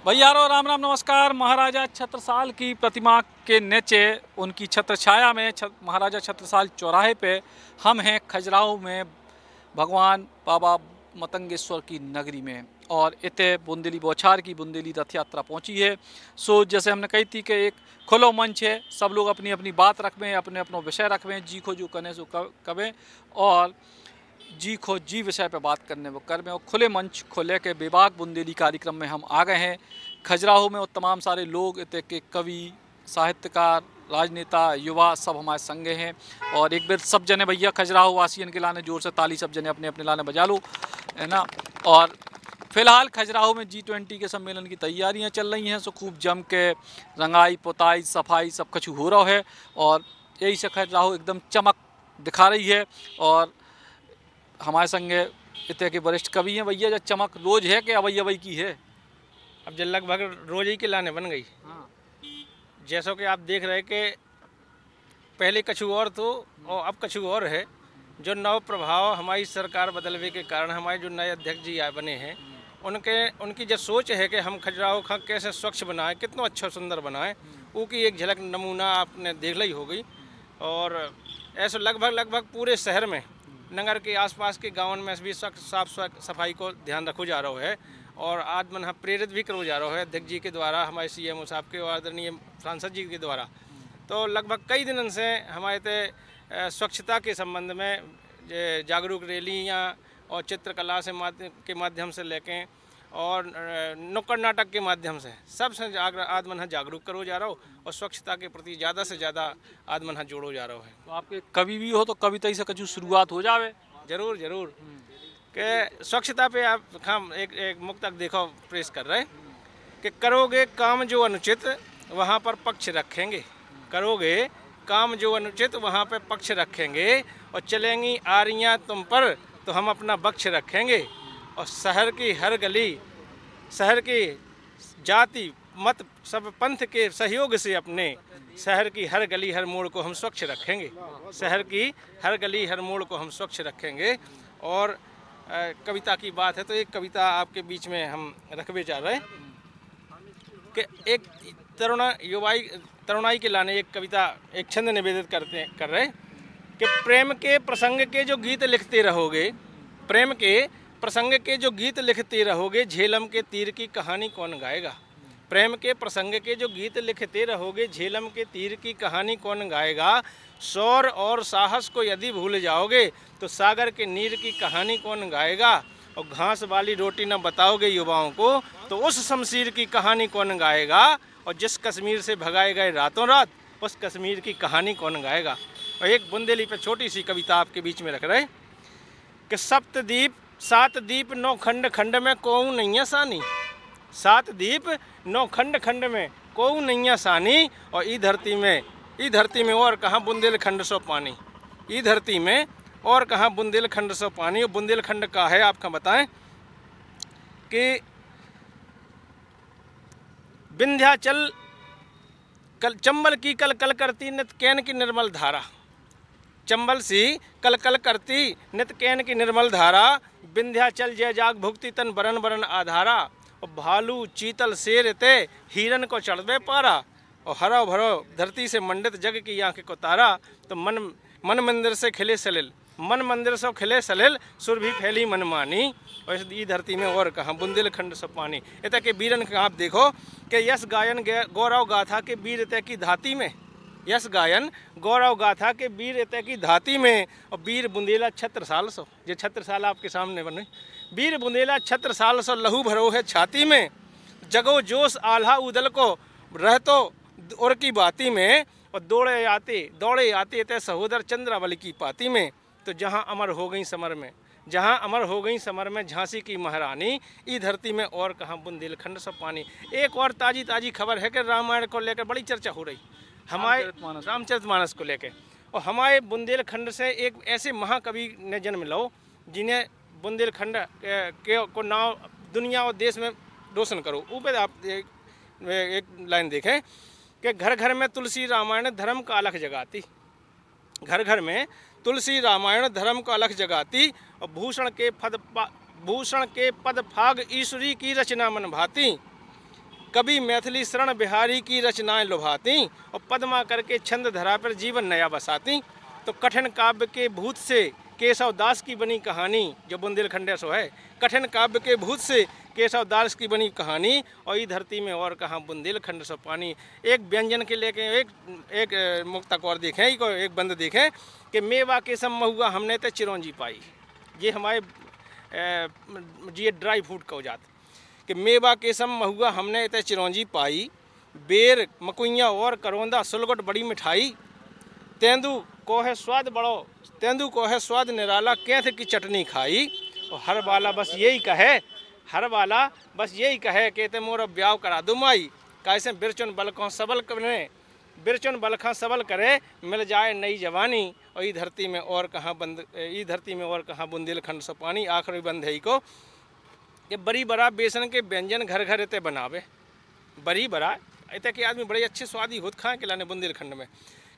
भैयारो राम राम नमस्कार। महाराजा छत्रसाल की प्रतिमा के नीचे उनकी छत्र छाया में महाराजा छत्रसाल चौराहे पे हम हैं खजुराहो में भगवान बाबा मतंगेश्वर की नगरी में। और इतने बुंदेली बौछार की बुंदेली रथ यात्रा पहुँची है। सो जैसे हमने कही थी कि एक खुलो मंच है, सब लोग अपनी अपनी बात रखें, अपने अपनो विषय रखें, जी खो जो कने सो कवें और जी खो जी विषय पे बात करने वो कर में। और खुले मंच खुले के बेबाक बुंदेली कार्यक्रम में हम आ गए हैं खजुराहो में। और तमाम सारे लोग इतने के कवि, साहित्यकार, राजनेता, युवा सब हमारे संगे हैं। और एक बार सब जने भैया खजुराहो वासियन के लाने जोर से ताली सब जने अपने अपने लाने बजा लो, है ना। और फिलहाल खजुराहो में G20 के सम्मेलन की तैयारियां चल रही हैं। सो खूब जम के रंगाई पुताई सफाई सब कुछ हो रहा है और यही से खजुराहो एकदम चमक दिखा रही है। और हमारे संगे इतने के वरिष्ठ कवि हैं भैया। जो चमक रोज है कि अवई अवई की है? अब जो लगभग रोज ही के लाने बन गई। हाँ। जैसा कि आप देख रहे कि पहले कछु और तो और अब कछु और है। जो नव प्रभाव हमारी सरकार बदलने के कारण हमारे जो नए अध्यक्ष जी बने हैं उनकी जो सोच है कि हम खजुराहो का कैसे स्वच्छ बनाएं, कितना अच्छा सुंदर बनाएं, वो की एक झलक नमूना आपने देख ली होगी। और ऐसे लगभग पूरे शहर में नगर के आसपास के गाँव में भी साफ सफाई को ध्यान रखो जा रहा है। और आज मन प्रेरित भी करो जा रहा है अध्यक्ष जी के द्वारा, हमारे CM साहब के और आदरणीय सांसद जी के द्वारा। तो लगभग कई दिनों से हमारे ते स्वच्छता के संबंध में जागरूक रैलियाँ और चित्रकला के माध्यम से लेके और नुक्कड़ नाटक के माध्यम से सबसे आज मन जागरूक करो जा रहा हो और स्वच्छता के प्रति ज़्यादा से ज़्यादा आज मन जोड़ो जा रहा है। तो आपके कवि भी हो तो कविता से कुछ शुरुआत हो जावे। जरूर कि स्वच्छता पे आप हम एक मुक्तक देखो प्रेस कर रहे कि करोगे काम जो अनुचित वहाँ पर पक्ष रखेंगे, करोगे काम जो अनुचित वहाँ पे पक्ष रखेंगे, और चलेंगी आरियाँ तुम पर तो हम अपना बक्ष रखेंगे। और शहर की हर गली, शहर की जाति मत सब पंथ के सहयोग से अपने शहर की हर गली हर मोड़ को हम स्वच्छ रखेंगे, शहर की हर गली हर मोड़ को हम स्वच्छ रखेंगे। और कविता की बात है तो एक कविता आपके बीच में हम रखवे जा रहे हैं कि एक तरुणाई के लाने एक कविता एक छंद निवेदित कर रहे कि प्रेम के प्रसंग के जो गीत लिखते रहोगे, प्रेम के प्रसंग के जो गीत लिखते रहोगे, झेलम के तीर की कहानी कौन गाएगा। प्रेम के प्रसंग के जो गीत लिखते रहोगे, झेलम के तीर की कहानी कौन गाएगा। शौर और साहस को यदि भूल जाओगे तो सागर के नीर की कहानी कौन गाएगा। और घास वाली रोटी न बताओगे युवाओं को तो उस शमशीर की कहानी कौन गाएगा। और जिस कश्मीर से भगाए गए रातों रात उस कश्मीर की कहानी कौन गाएगा। और एक बुंदेली पे छोटी सी कविता आपके बीच में रख रहे कि सप्तद्वीप सात द्वीप नौ खंड खंड में कोऊ नैया सानी, सात द्वीप नौ खंड खंड में कोऊ नैया सानी। और ई धरती में और कहाँ बुंदेलखंड सो पानी, ई धरती में और कहाँ बुंदेलखंड सो पानी। और बुंदेलखंड का है आपका बताएं कि विंध्याचल कल चंबल की कल कल करती नित कैन की निर्मल धारा, चंबल सी कल कल करती नित कैन की निर्मल धारा। विंध्याचल जय जाग भुक्ति तन बरन बरन आधारा। और भालू चीतल शेर ते हिरन को चढ़वे पारा। और हरो भरो धरती से मंडित जग की आंखें को तारा। तो मन मंदिर से खिले सलिल, मन मंदिर से खिले सलिल, सुर भी फैली मनमानी। और इस धरती में और कहाँ बुंदेलखंड सब पानी। इतने के वीरन का आप देखो कि यश गायन गौरव गाथा के वीर इतने की धाती में, यश गायन गौरव गाथा के वीर इतने की धाती में। और वीर बुंदेला छत्रसाल सो, ये छत्रसाल आपके सामने बने, वीर बुंदेला छत्रसाल सो लहू भरो है छाती में। जगो जोश आल्हा उदल को रहतो और की बाती में। और दौड़े आते ते सहोदर चंद्रावली की पाती में। तो जहाँ अमर हो गई समर में, जहाँ अमर हो गई समर में झांसी की महारानी, ई धरती में और कहाँ बुंदेलखंड सब पानी। एक और ताजी खबर है कि रामायण को लेकर बड़ी चर्चा हो रही हमारे रामचरितमानस को लेकर। और हमारे बुंदेलखंड से एक ऐसे महाकवि ने जन्म लो जिन्हें बुंदेलखंड को नाम दुनिया और देश में रोशन करो। ऊपर आप एक लाइन देखें कि घर घर में तुलसी रामायण धर्म का अलख जगाती, घर घर में तुलसी रामायण धर्म का अलख जगाती। और भूषण के पद फाग ईश्वरी की रचना मन भाती। कभी मैथिली शरण बिहारी की रचनाएं लुभाती और पद्मा करके छंद धरा पर जीवन नया बसाती। तो कठिन काव्य के भूत से केशव दास की बनी कहानी, जो बुंदेलखंड सो है, कठिन काव्य के भूत से केशव दास की बनी कहानी, और ई धरती में और कहाँ बुंदेलखंड सो पानी। एक व्यंजन के लेके एक मुक्तक और देखें, एक बंद देखें कि मेवा के सम महुआ हमने तो चिरौंजी पाई। ये हमारे ये ड्राई फ्रूट का हो जाता कि मेवा के सम महुआ हमने तो चिरौंजी पाई, बेर मकुइया और करौंदा सुलगट बड़ी मिठाई, तेंदू को है स्वाद बड़ो, तेंदू को है स्वाद निराला, कैथ की चटनी खाई। और हर वाला बस यही कहे, हर वाला बस यही कहे कि ते मोर ब्याह करा दो माई, कैसे बिरचुन बलखों सबल करे, बिरचुन बलखा सबल करे, मिल जाए नई जवानी, और ई धरती में और कहाँ ई धरती में और कहाँ बुंदेलखंड से पानी। आखिरी बंद है को ये बड़ी बड़ा बेसन के व्यंजन घर घर इतने बनावे, बड़ी बड़ा इतने के आदमी बड़े अच्छे स्वादी होत खाए के लाने बुंदेलखंड में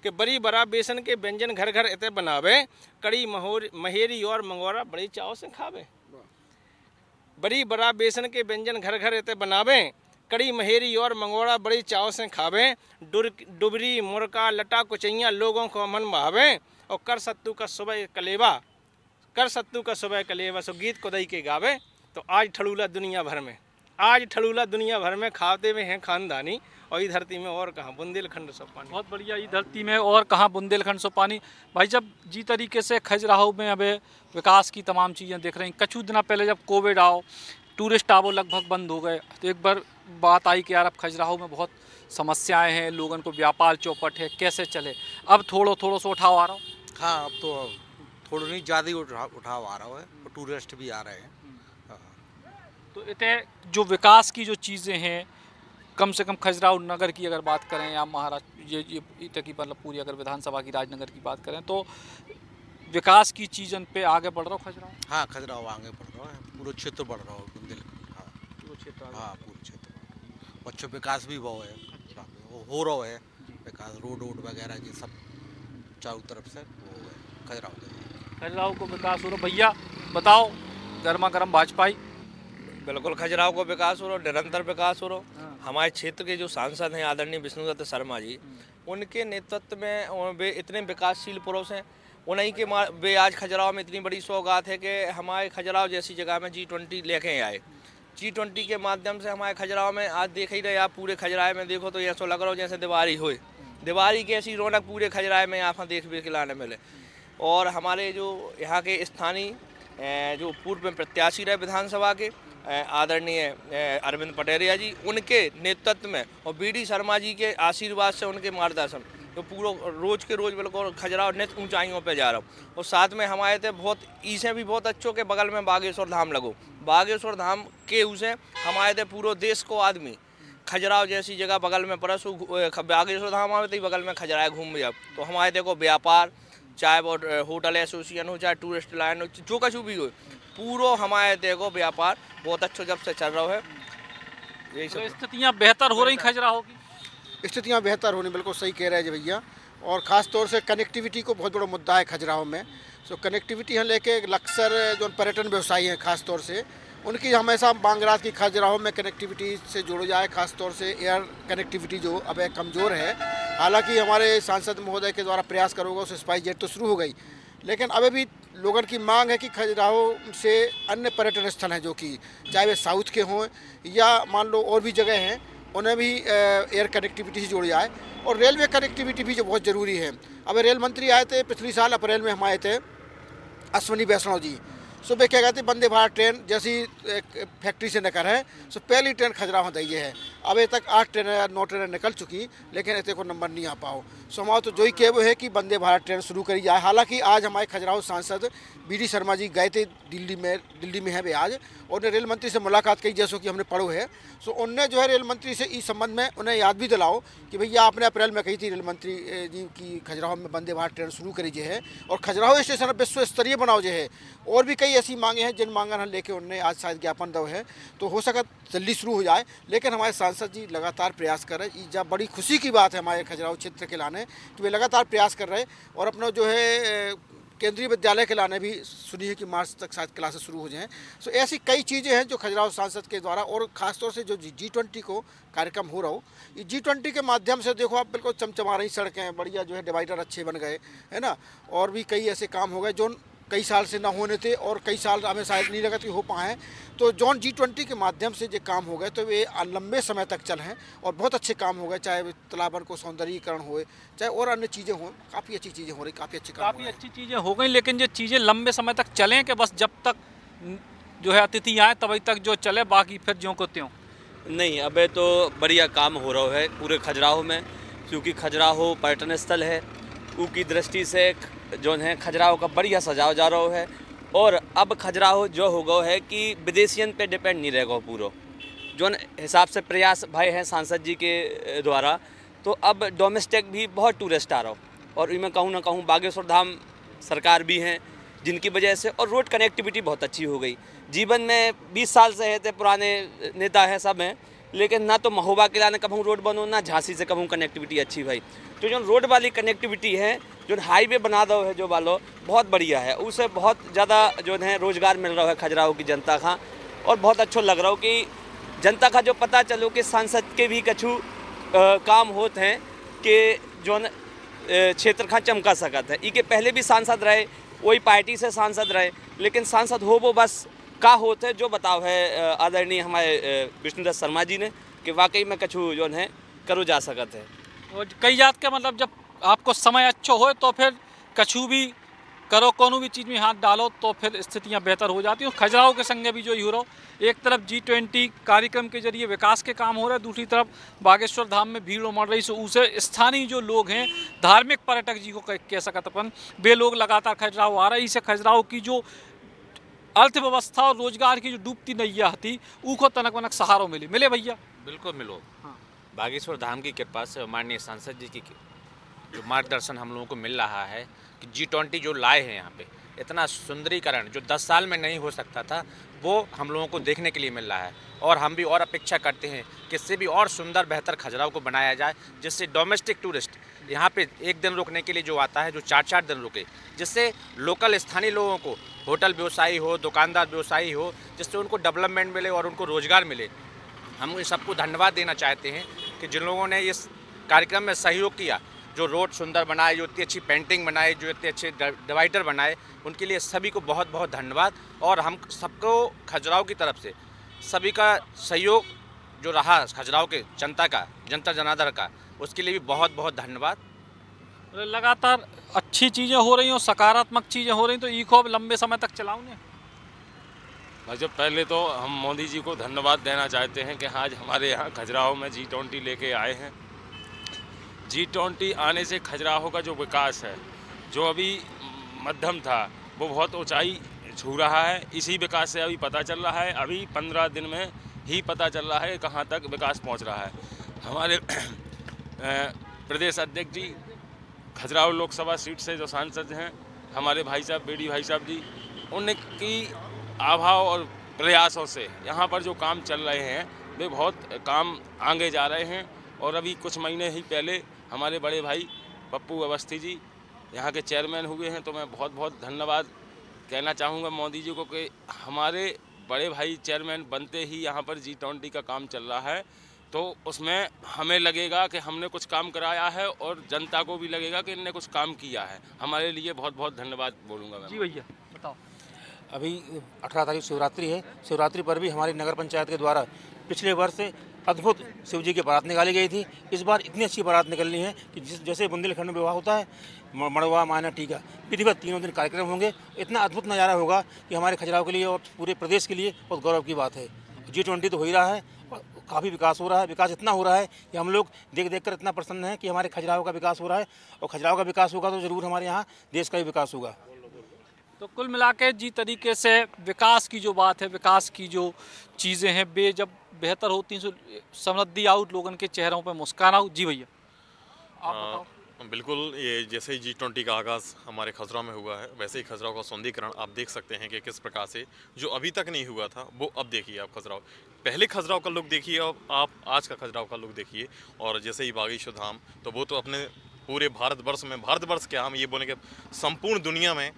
कि बड़ी बड़ा बेसन के व्यंजन घर घर इतने बनावे, कड़ी महेरी और मंगोरा बड़ी चाव से खावे। बड़ी बड़ा बेसन के व्यंजन घर घर इतने बनावे, कड़ी महेरी और मंगोड़ा बड़ी चाव से खावे, डुबरी मुरका लटा कुचैया लोगों को मन भावे, और कर सत्तू का सुबह कलेवा, कर सत्तू का सुबह कलेवा, सो गीत को दई के गावे। तो आज ठड़ूला दुनिया भर में, आज ठड़ूला दुनिया भर में खाते में हैं खानदानी, और ई धरती में और कहाँ बुंदेलखंड सो पानी। बहुत बढ़िया, ई धरती में और कहाँ बुंदेलखंड सो पानी। भाई जब जी तरीके से खजुराहो में अब विकास की तमाम चीज़ें देख रही, कछु दिन पहले जब कोविड आओ, टूरिस्ट आवो लगभग बंद हो गए, तो एक बार बात आई कि यार अब खजुराहो में बहुत समस्याएं हैं, लोगों को व्यापार चौपट है, कैसे चले। अब थोड़ो सा उठाव आ रहा हो। हाँ, अब तो थोड़ा नहीं ज़्यादा ही उठाव आ रहा है, और टूरिस्ट भी आ रहे हैं। तो इतने जो विकास की जो चीज़ें हैं, कम से कम खजुराहो नगर की अगर बात करें या महाराष्ट्र ये इतने की मतलब पूरी अगर विधानसभा की राजनगर की बात करें, तो विकास की चीज़न पे आगे बढ़ रहा हो खजुराहो। हाँ, खजुराहो आगे बढ़ रहा है, पूरा क्षेत्र बढ़ रहा है बुंदेलखंड। हाँ, पूरा क्षेत्र, हाँ पूरा क्षेत्र अच्छा विकास भी बहुत है, हो रहा है विकास, रोड वगैरह की सब चारों तरफ से वो है खजुराहो को विकास हो रहा। भैया बताओ, गर्मा गर्म भाजपाई। बिल्कुल, खजुराहो को विकास हो रहा, निरंतर विकास हो रहा। हमारे क्षेत्र के जो सांसद हैं आदरणीय विष्णुदत्त शर्मा जी, उनके नेतृत्व में वे इतने विकासशील पुरुष हैं, उन्हीं के वे आज खजुराहो में इतनी बड़ी सौगात है कि हमारे खजुराहो जैसी जगह में G20 लेके आए। G20 के माध्यम से हमारे खजुराहो में आज देख ही रहे आप, पूरे खजुराहो में देखो तो ऐसा लग रहा हो जैसे दिवाली होए, दिवाली की ऐसी रौनक पूरे खजुराहो में यहाँ देख के लाने मिले। और हमारे जो यहाँ के स्थानीय जो पूर्व में प्रत्याशी रहे विधानसभा के आदरणीय अरविंद पटेरिया जी, उनके नेतृत्व में और BD शर्मा जी के आशीर्वाद से, उनके मार्गदर्शन, तो पूरा रोज के रोज बिल्कुल खजुराहो नित ऊंचाइयों पे जा रहा हूँ। और साथ में हमारे थे बहुत ईसे भी बहुत अच्छों के बगल में बागेश्वर धाम लगो, बागेश्वर धाम के उसे हमारे थे पूरे देश को आदमी खजुराहो जैसी जगह बगल में परसों बागेश्वर धाम आए तो बगल में खजुराहो घूम जाओ। तो हमारे देखो व्यापार, चाहे वो होटल एसोसिएशन हो, चाहे टूरिस्ट लाइन हो, जो कछु भी हो, पूरा हमारे देखो व्यापार बहुत अच्छा जब से चल रहा है। यही सब स्थितियाँ बेहतर हो रही खजुराहो की। स्थितियाँ बेहतर होनी बिल्कुल सही कह रहे हैं जी भैया। और ख़ास तौर से कनेक्टिविटी को बहुत बड़ा मुद्दा है खजुराहो में। सो कनेक्टिविटी हम लेके अक्सर जो पर्यटन व्यवसायी हैं ख़ास तौर से, उनकी हमेशा मांग रहा कि खजुराहो में कनेक्टिविटी से जोड़ा जाए, ख़ास तौर से एयर कनेक्टिविटी जो अब कमज़ोर है। हालांकि हमारे सांसद महोदय के द्वारा प्रयास करोगे उस स्पाइस जेट तो शुरू हो गई, लेकिन अभी भी लोगों की मांग है कि खजुराहो से अन्य पर्यटन स्थल हैं जो कि चाहे वे साउथ के हों या मान लो और भी जगह हैं, उन्हें भी एयर कनेक्टिविटी से जोड़ा जाए। और रेलवे कनेक्टिविटी भी जो बहुत ज़रूरी है। अब रेल मंत्री आए थे पिछले साल अप्रैल में, हम आए थे अश्विनी वैष्णव जी, सुबह क्या कहते वंदे भारत ट्रेन जैसी फैक्ट्री से निकल है, सो पहली ट्रेन खजुराहो दी है। अभी तक 8 ट्रेनें या 9 ट्रेनें निकल चुकी, लेकिन इतने को नंबर नहीं आ पाओ। सो हमारा तो जो ही कह वो है कि वंदे भारत ट्रेन शुरू करी जाए। हालांकि आज हमारे खजुराहो सांसद BD शर्मा जी गए थे दिल्ली में है वे आज, और उन्हें रेल मंत्री से मुलाकात की जैसो कि हमने पढ़ो है। सो उनने जो है रेल मंत्री से इस संबंध में उन्हें याद भी दिलाओ कि भैया आपने अप्रैल में कही थी रेल मंत्री जी की खजुराहो में वंदे भारत ट्रेन शुरू करी है, और खजुराहो स्टेशन विश्व स्तरीय बनाओ जो है। और भी कई ऐसी मांगे हैं जिन मांगन हम लेके उन्होंने आज शायद ज्ञापन दो है, तो हो सका जल्दी शुरू हो जाए। लेकिन हमारे सांसद जी लगातार प्रयास कर रहे, जब बड़ी खुशी की बात है हमारे खजुराहो क्षेत्र के लाने कि वे लगातार प्रयास कर रहे और अपना जो है केंद्रीय विद्यालय के लाने भी सुनी है कि मार्च तक शायद क्लासेस शुरू हो जाएं। सो ऐसी कई चीज़ें हैं जो खजुराहो सांसद के द्वारा, और ख़ासतौर से जो G20 को कार्यक्रम हो रहा हो, ये G20 के माध्यम से देखो आप बिल्कुल चमचमा रही सड़कें, बढ़िया जो है डिवाइडर अच्छे बन गए, है ना, और भी कई ऐसे काम हो गए जो कई साल से ना होने थे और कई साल हमें शायद नहीं लगा कि हो पाए। तो जॉन G20 के माध्यम से जो काम हो गए तो वे लंबे समय तक चल हैं और बहुत अच्छे काम हो गए, चाहे तालाबन को सौंदर्यीकरण हो, चाहे और अन्य चीज़ें हों, काफ़ी अच्छी चीज़ें हो रही, काफ़ी अच्छे काम काफ़ी अच्छी चीज़ें हो गई। लेकिन ये चीज़ें लंबे समय तक चलें कि बस जब तक जो है अतिथि आए तभी तक जो चले, बाकी फिर ज्यों को त्यों? नहीं, अबे तो बढ़िया काम हो रहा है पूरे खजुराहो में, क्योंकि खजुराहो पर्यटन स्थल है। उसकी दृष्टि से जो है खजुराहो का बढ़िया सजाव जा रहा है। और अब खजुराहो जो हो गया है कि विदेशियन पे डिपेंड नहीं रहेगा पूरा, जो हिसाब से प्रयास भाई हैं सांसद जी के द्वारा, तो अब डोमेस्टिक भी बहुत टूरिस्ट आ रहा हो। और इनमें कहूँ ना कहूँ बागेश्वर धाम सरकार भी हैं जिनकी वजह से, और रोड कनेक्टिविटी बहुत अच्छी हो गई। जीवन में 20 साल से है थे पुराने नेता हैं सब हैं, लेकिन ना तो महोबा के लाने कहूँ रोड बनो, ना झांसी से कहूँ कनेक्टिविटी अच्छी भाई। तो जो रोड वाली कनेक्टिविटी है, जो हाईवे बना दो है जो वालो, बहुत बढ़िया है। उससे बहुत ज़्यादा जो है रोज़गार मिल रहा है खजुराहो की जनता का, और बहुत अच्छा लग रहा हो कि जनता का जो पता चलो कि सांसद के भी कछु काम होते हैं कि जो क्षेत्र का चमका सकत है। इके पहले भी सांसद रहे, वही पार्टी से सांसद रहे, लेकिन सांसद हो वो बस का होते जो बताओ है आदरणीय हमारे विष्णुदत्त शर्मा जी ने कि वाकई में कछु जो है करो जा सकत है। और कई जात के मतलब जब आपको समय अच्छा हो तो फिर कछु भी करो, कोनो भी चीज़ में हाथ डालो तो फिर स्थितियां बेहतर हो जाती हैं। खजुराहो के संगे भी जो हो रहा, एक तरफ G20 कार्यक्रम के जरिए विकास के काम हो रहे हैं, दूसरी तरफ बागेश्वर धाम में भीड़ उमड़ रही। सो उसे स्थानीय जो लोग हैं, धार्मिक पर्यटक जी को कह सकते अपन, वे लोग लगातार खजुराहो आ रहे हैं। इससे खजुराहो की जो अर्थव्यवस्था और रोजगार की जो डूबती नैया थी उको तनक वनक सहारो मिले भैया। बिल्कुल मिलो। हाँ। बागेश्वर धाम की कृपा से माननीय सांसद जी की जो मार्गदर्शन हम लोगों को मिल रहा है कि G20 जो लाए हैं यहाँ पे, इतना सुंदरीकरण जो 10 साल में नहीं हो सकता था, वो हम लोगों को देखने के लिए मिल रहा है। और हम भी और अपेक्षा करते हैं कि इससे भी और सुंदर बेहतर खजुराहो को बनाया जाए, जिससे डोमेस्टिक टूरिस्ट यहाँ पे एक दिन रुकने के लिए जो आता है, जो 4-4 दिन रुके, जिससे लोकल स्थानीय लोगों को, होटल व्यवसायी हो, दुकानदार व्यवसायी हो, जिससे उनको डेवलपमेंट मिले और उनको रोजगार मिले। हम इस सबको धन्यवाद देना चाहते हैं कि जिन लोगों ने इस कार्यक्रम में सहयोग किया, जो रोड सुंदर बनाए, जो इतनी अच्छी पेंटिंग बनाए, जो इतने अच्छे डिवाइडर बनाए, उनके लिए सभी को बहुत बहुत धन्यवाद। और हम सबको खजुराहो की तरफ से सभी का सहयोग जो रहा खजुराहो के जनता का, जनता जनार्दन का, उसके लिए भी बहुत बहुत धन्यवाद। लगातार अच्छी चीज़ें हो रही हो, सकारात्मक चीज़ें हो रही तो इको लंबे समय तक चलाऊँ ने। भाई पहले तो हम मोदी जी को धन्यवाद देना चाहते हैं कि आज हमारे यहाँ खजुराहो में G20 लेके आए हैं। G20 आने से खजुराहो का जो विकास है, जो अभी मध्यम था, वो बहुत ऊंचाई छू रहा है। इसी विकास से अभी पता चल रहा है, अभी 15 दिन में ही पता चल रहा है कहाँ तक विकास पहुँच रहा है। हमारे प्रदेश अध्यक्ष जी खजुराहो लोकसभा सीट से जो सांसद हैं, हमारे भाई साहब बेडी भाई साहब जी, उनकी अभाव और प्रयासों से यहाँ पर जो काम चल रहे हैं, वे बहुत काम आगे जा रहे हैं। और अभी कुछ महीने ही पहले हमारे बड़े भाई पप्पू अवस्थी जी यहाँ के चेयरमैन हुए हैं, तो मैं बहुत बहुत धन्यवाद कहना चाहूँगा मोदी जी को कि हमारे बड़े भाई चेयरमैन बनते ही यहाँ पर G20 का काम चल रहा है। तो उसमें हमें लगेगा कि हमने कुछ काम कराया है और जनता को भी लगेगा कि इनने कुछ काम किया है। हमारे लिए बहुत बहुत धन्यवाद बोलूँगा मैं। जी भैया बताओ। अभी 18 तारीख शिवरात्रि है। शिवरात्रि पर भी हमारी नगर पंचायत के द्वारा पिछले वर्ष अद्भुत शिव जी की बारात निकाली गई थी। इस बार इतनी अच्छी बारात निकलनी है कि जैसे बुंदेलखंड में विवाह होता है, मड़वा मायना टीका, विधिवत 3 दिन कार्यक्रम होंगे। इतना अद्भुत नज़ारा होगा कि हमारे खजुराहो के लिए और पूरे प्रदेश के लिए बहुत गौरव की बात है। G20 तो हो ही रहा है और काफ़ी विकास हो रहा है। विकास इतना हो रहा है कि हम लोग देख कर इतना प्रसन्न हैं कि हमारे खजुराहो का विकास हो रहा है, और खजुराहो का विकास होगा तो ज़रूर हमारे यहाँ देश का भी विकास होगा। तो कुल मिला के जी तरीके से विकास की जो बात है, विकास की जो चीज़ें हैं, वे जब बेहतर होती हैं, समृद्धि आउट, लोगों के चेहरों पे मुस्कान आउट। जी भैया आप बताओ। बिल्कुल, ये जैसे ही G20 का आगाज़ हमारे खजुराहो में हुआ है, वैसे ही खजुराहो का सौंदर्यीकरण आप देख सकते हैं कि किस प्रकार से जो अभी तक नहीं हुआ था वो अब देखिए आप खजुराहो। पहले खजुराहो का लुक देखिए, अब आप आज का खजुराहो का लुक देखिए। और जैसे ही बागेश्वर धाम, तो वो तो अपने पूरे भारतवर्ष क्या हम ये बोलें कि संपूर्ण दुनिया में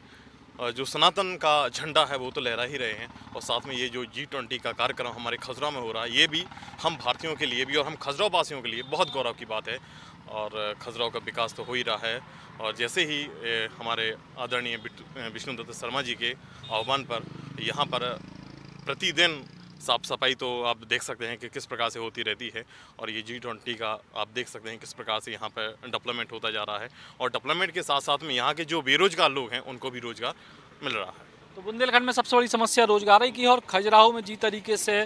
जो सनातन का झंडा है वो तो लहरा ही रहे हैं। और साथ में ये जो G20 का कार्यक्रम हमारे खजुराहो में हो रहा है, ये भी हम भारतीयों के लिए भी और हम खजुराहो वासियों के लिए बहुत गौरव की बात है। और खजुराहो का विकास तो हो ही रहा है। और जैसे ही हमारे आदरणीय विष्णुदत्त शर्मा जी के आह्वान पर यहाँ पर प्रतिदिन साफ सफाई तो आप देख सकते हैं कि किस प्रकार से होती रहती है। और ये G20 का आप देख सकते हैं किस प्रकार से यहाँ पर डेवलपमेंट होता जा रहा है। और डेवलपमेंट के साथ साथ में यहाँ के जो बेरोजगार लोग हैं उनको भी रोजगार मिल रहा है। तो बुंदेलखंड में सबसे बड़ी समस्या रोजगार की है और खजुराहो में जिस तरीके से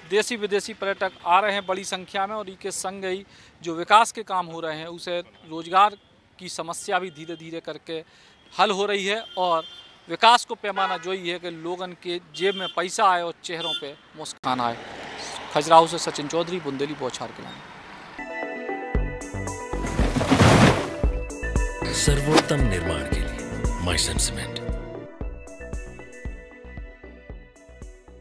देसी विदेशी पर्यटक आ रहे हैं बड़ी संख्या में और इसके संग ही जो विकास के काम हो रहे हैं उसे रोजगार की समस्या भी धीरे धीरे करके हल हो रही है। और विकास को पैमाना जो ही है कि लोगन के जेब में पैसा आए और चेहरों पे मुस्कान आए। खजुराहो से सचिन चौधरी, बुंदेली बौछार के लाइन। सर्वोत्तम निर्माण के लिए माइसन सीमेंट।